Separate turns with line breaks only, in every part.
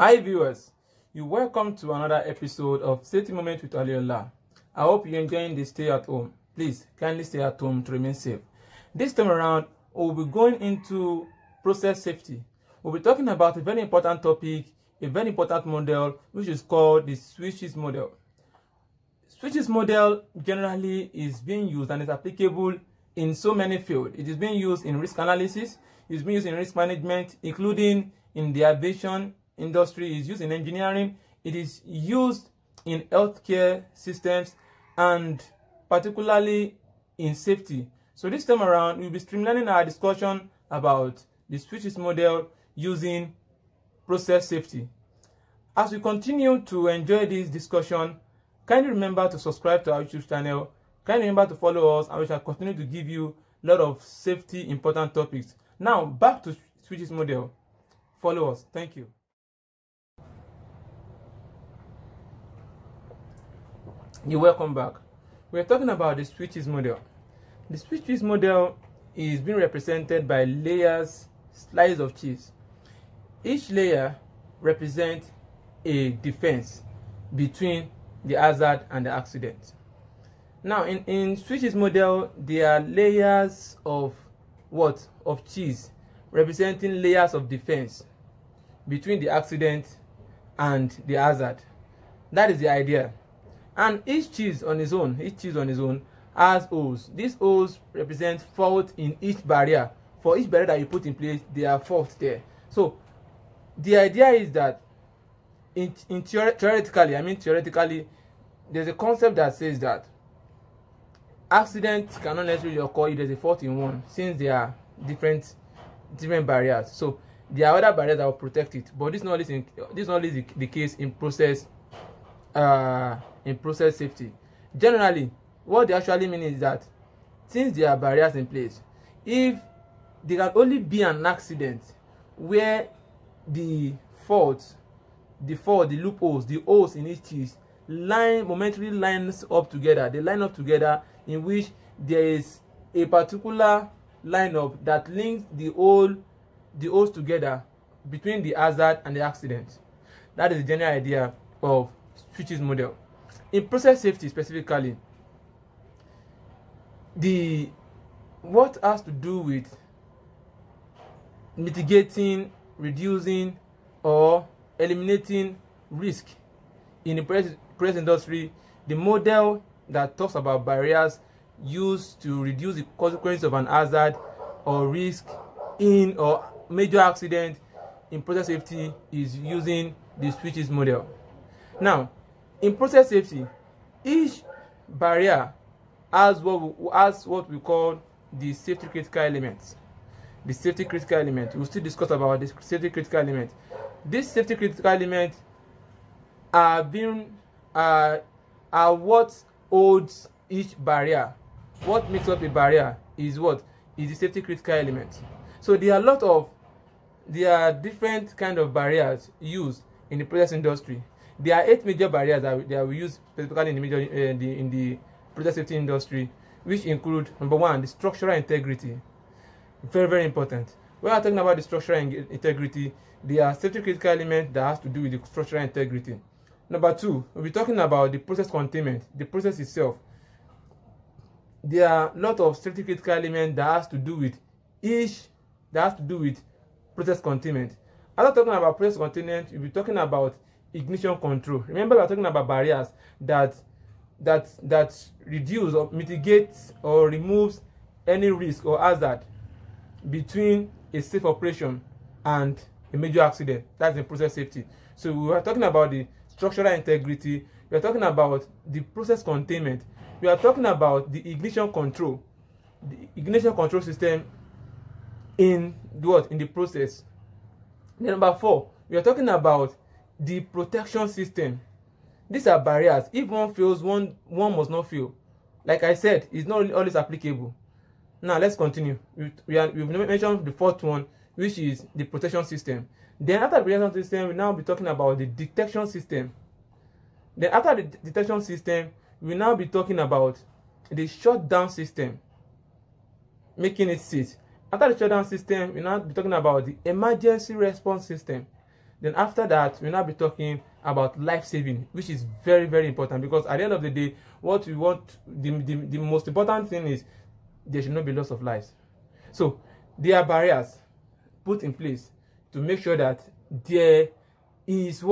Hi viewers, you're welcome to another episode of Safety Moment with Aliola. I hope you're enjoying the stay at home. Please kindly stay at home to remain safe. This time around, we'll be going into process safety. We'll be talking about a very important topic, a very important model, which is called the switches model. Switches model generally is being used and is applicable in so many fields. It is being used in risk analysis, it is being used in risk management, including in the aviation industry, is used in engineering, it is used in healthcare systems, and particularly in safety. So this time around, we'll be streamlining our discussion about the switches model using process safety. As we continue to enjoy this discussion, kindly remember to subscribe to our YouTube channel, kindly remember to follow us, and we shall continue to give you a lot of safety important topics. Now, back to switches model. Follow us. Thank you. You're welcome back. We're talking about the switches model. The switches model is being represented by layers, slices of cheese. Each layer represents a defense between the hazard and the accident. Now, in switches model, there are layers of what? Of cheese, representing layers of defense between the accident and the hazard. That is the idea. And each cheese on its own has holes. These holes represent fault in each barrier. For each barrier that you put in place, there are faults there. So the idea is that theoretically, there's a concept that says that accidents cannot necessarily occur if there's a fault in one, since there are different barriers. So there are other barriers that will protect it, but this is not the case in process safety. Generally, what they actually mean is that since there are barriers in place, if there can only be an accident where the loopholes, the holes in each cheese momentarily lines up together. They line up together in which there is a particular lineup that links the holes together between the hazard and the accident. That is the general idea of switches model. In process safety specifically, what has to do with mitigating, reducing, or eliminating risk in the process industry, the model that talks about barriers used to reduce the consequence of an hazard or risk in or major accident in process safety is using the switches model. Now, in process safety, each barrier has what we call the safety critical elements. The safety critical element. We'll still discuss about this safety critical element. These safety critical elements are what holds each barrier. What makes up a barrier is what is the safety critical element. So there are different kind of barriers used in the process industry. There are 8 major barriers that we use specifically in the process safety industry, which include number 1, the structural integrity. Very, very important. When we're talking about the structural integrity, there are safety critical elements that has to do with the structural integrity. Number 2, we'll be talking about the process containment, the process itself. There are a lot of safety critical elements that has to do with process containment. After talking about process containment, we'll be talking about ignition control. Remember, we're talking about barriers that reduce or mitigates or removes any risk or hazard between a safe operation and a major accident. That's in process safety. So we are talking about the structural integrity, we are talking about the process containment, we are talking about the ignition control system in the process. Then number 4, we are talking about the protection system. These are barriers. If one fails, one must not fail. Like I said, it's not always applicable. Now let's continue. We've mentioned the 4th one, which is the protection system. Then after the protection system, we'll now be talking about the detection system. Then after the detection system, we'll now be talking about the shutdown system, making it sit. After the shutdown system, we'll now be talking about the emergency response system. Then after that, we'll now be talking about life saving, which is very, very important, because at the end of the day, what we want, the most important thing is there should not be loss of lives. So there are barriers put in place to make sure that there is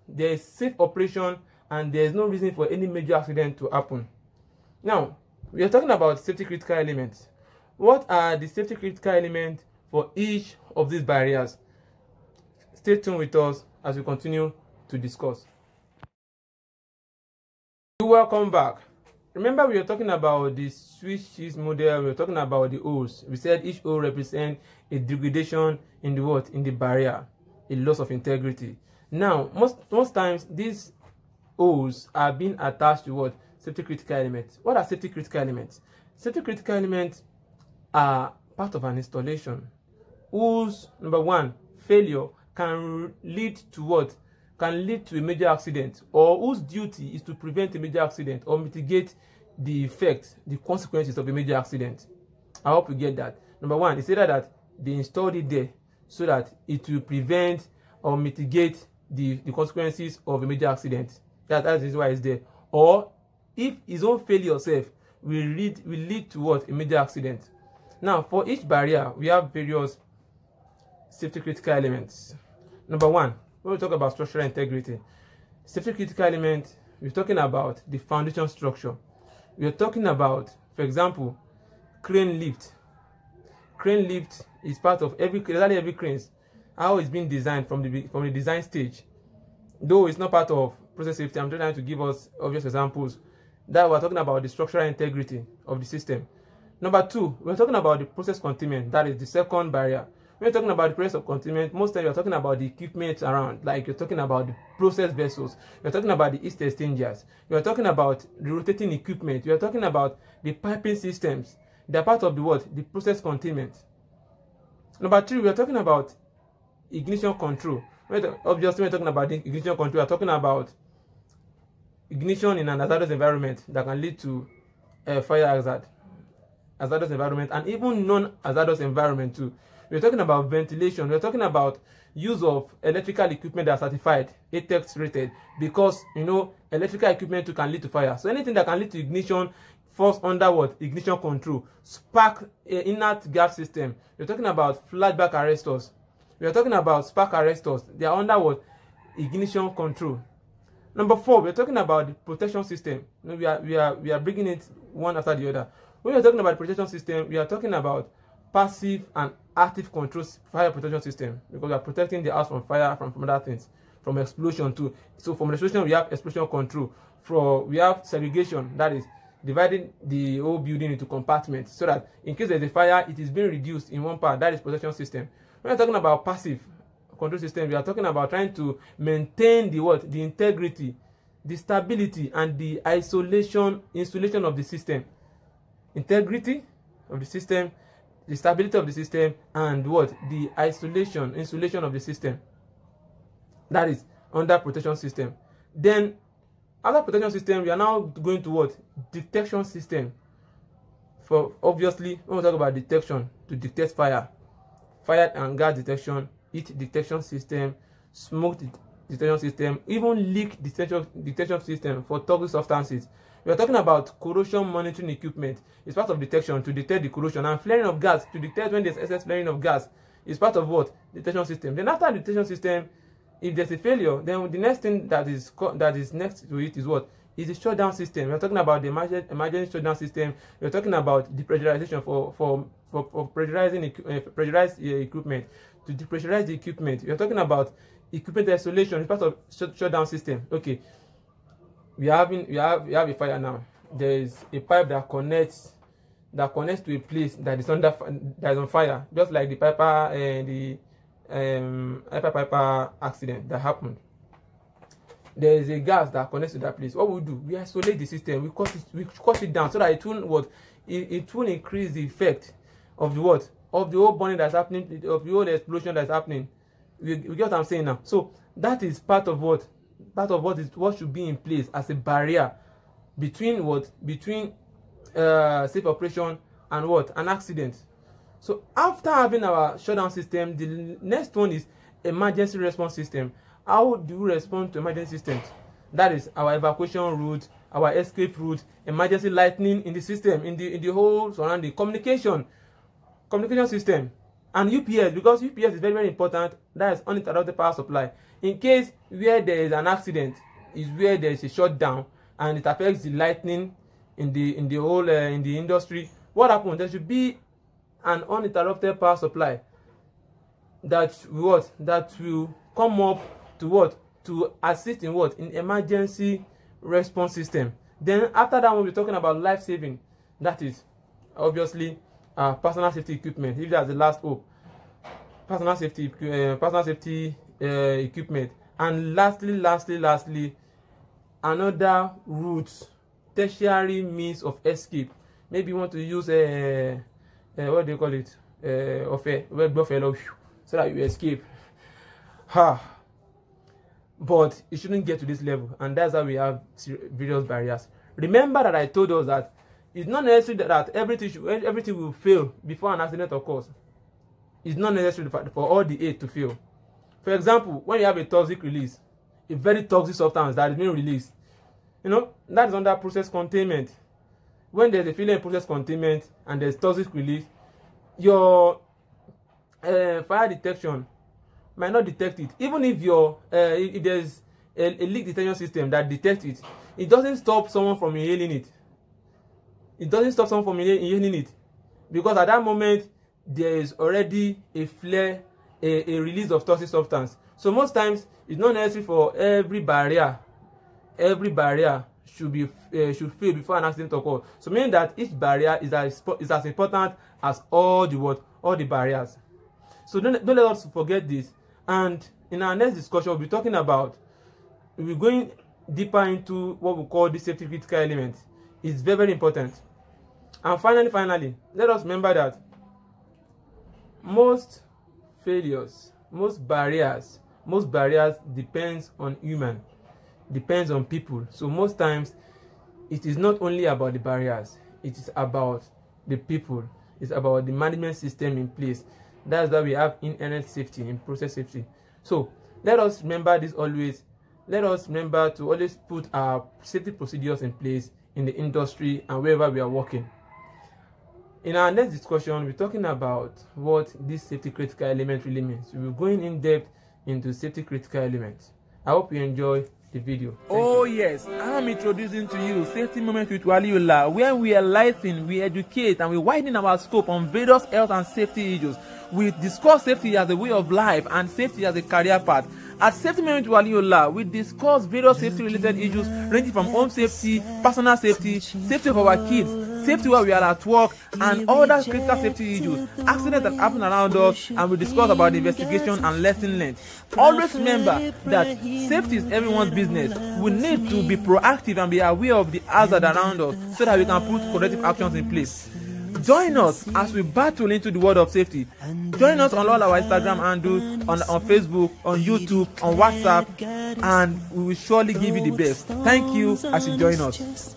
there is safe operation and there is no reason for any major accident to happen. Now, we are talking about safety critical elements. What are the safety critical elements for each of these barriers? Stay tuned with us as we continue to discuss. Welcome back. Remember, we are talking about the Swiss cheese model. We are talking about the holes. We said each hole represents a degradation in the in the barrier, a loss of integrity. Now, most times these holes are being attached to safety critical elements. What are safety critical elements? Safety critical elements are part of an installation whose number one, failure can lead to can lead to a major accident, or whose duty is to prevent a major accident or mitigate the effects, the consequences of a major accident. I hope you get that. Number one, it's either that they installed it there so that it will prevent or mitigate the consequences of a major accident. That is why it's there. Or if his own failure itself will lead to a major accident. Now, for each barrier, we have various safety critical elements. Number one, when we talk about structural integrity, safety critical element, we're talking about the foundation structure. We're talking about, for example, crane lift. Crane lift is part of every crane, how it's been designed from the design stage. Though it's not part of process safety, I'm trying to give us obvious examples. That we're talking about the structural integrity of the system. Number two, we're talking about the process containment. That is the second barrier. When you're talking about the process of containment, most times you're talking about the equipment around, like you're talking about the process vessels, you're talking about the heat exchangers, you're talking about the rotating equipment, you're talking about the piping systems. They're part of the process containment. Number three, we're talking about ignition control. Obviously, when we're talking about the ignition control, we're talking about ignition in an hazardous environment that can lead to fire hazardous environment, and even non-hazardous environment too. We're talking about ventilation. We're talking about use of electrical equipment that are certified, ATEX rated, because electrical equipment too can lead to fire. So anything that can lead to ignition falls under ignition control. Spark inert gas system. We're talking about flashback arrestors. We're talking about spark arrestors. They are under ignition control. Number four, we're talking about the protection system. We are bringing it one after the other. When we're talking about protection system, we are talking about passive and active control fire protection system, because we are protecting the house from fire, from other things, from explosion too. So from explosion, we have explosion control. We have segregation, that is dividing the whole building into compartments, so that in case there's a fire, it is being reduced in one part. That is protection system. When we're talking about passive control system, we are talking about trying to maintain the integrity, the stability, and the insulation of the system. Integrity of the system, the stability of the system, and the insulation of the system. That is under protection system. Then after protection system, we are now going to detection system. For obviously, when we talk about detection, to detect fire and gas detection, heat detection system, smoke detection system, even leak detection system for toxic substances. We are talking about corrosion monitoring equipment. It's part of detection to detect the corrosion, and flaring of gas to detect when there's excess flaring of gas. It's part of detection system. Then after the detection system, if there's a failure, then the next thing that is next to it is the shutdown system. We are talking about the emergency shutdown system. We are talking about depressurization for pressurized equipment, to depressurize the equipment. We are talking about equipment isolation. It's part of shutdown system. Okay. We have a fire now. There is a pipe that connects to a place that is on fire, just like the Piper accident that happened. There is a gas that connects to that place. What we do? We isolate the system. We cut it down so that it will increase the effect of the whole burning that's happening, of the whole explosion that's happening. We get what I'm saying now. So that is part of what should be in place as a barrier between safe operation and an accident. So after having our shutdown system, the next one is emergency response system. How do we respond to emergency systems? That is our evacuation route, our escape route, emergency lighting in the system, in the whole surrounding communication system, and UPS, because UPS is very, very important. That is uninterrupted power supply. In case where there is an accident, is where there is a shutdown and it affects the lightning in the whole in the industry. What happens? There should be an uninterrupted power supply that will come up to assist in emergency response system. Then after that, we'll be talking about life saving. That is obviously personal safety equipment. If that's the last hope, personal safety equipment. And lastly, another route, tertiary means of escape. Maybe you want to use what do you call it, so that you escape. But it shouldn't get to this level, and that's how we have various barriers. Remember that I told us that it's not necessary that everything will fail before an accident occurs. It's not necessary for all the aid to fail. For example, when you have a toxic release, a very toxic substance that is being released, that is under process containment. When there's a failure in process containment and there's toxic release, your fire detection might not detect it. Even if if there's a leak detection system that detects it, it doesn't stop someone from inhaling it. It doesn't stop someone from inhaling it, because at that moment there is already a flare, a release of toxic substance. So most times it's not necessary for every barrier should fail before an accident occurs. So meaning that each barrier is as important as all the barriers. So don't let us forget this. And in our next discussion, we'll be going deeper into what we call the safety critical element. It's very, very important. And finally, let us remember that most failures, most barriers depends on depends on people. So most times it is not only about the barriers, it is about the people. It's about the management system in place. That's why we have inherent safety in process safety. So let us remember this always. Let us remember to always put our safety procedures in place in the industry and wherever we are working. In our next discussion, we're talking about what this safety critical element really means. We're going in depth into safety critical elements. I hope you enjoy the video.
Yes, I'm introducing to you Safety Moment with Waliola, where we enlighten, we educate, and we widen our scope on various health and safety issues. We discuss safety as a way of life and safety as a career path. At Safety Moment with Waliola, we discuss various safety-related issues ranging from home safety, personal safety, safety of our kids, safety while we are at work, and other critical safety issues, accidents that happen around us, and we discuss about the investigation and lesson learned. Always remember that safety is everyone's business. We need to be proactive and be aware of the hazard around us so that we can put corrective actions in place. Join us as we battle into the world of safety. Join us on all our Instagram handles, on Facebook, on YouTube, on WhatsApp, and we will surely give you the best. Thank you as you join us.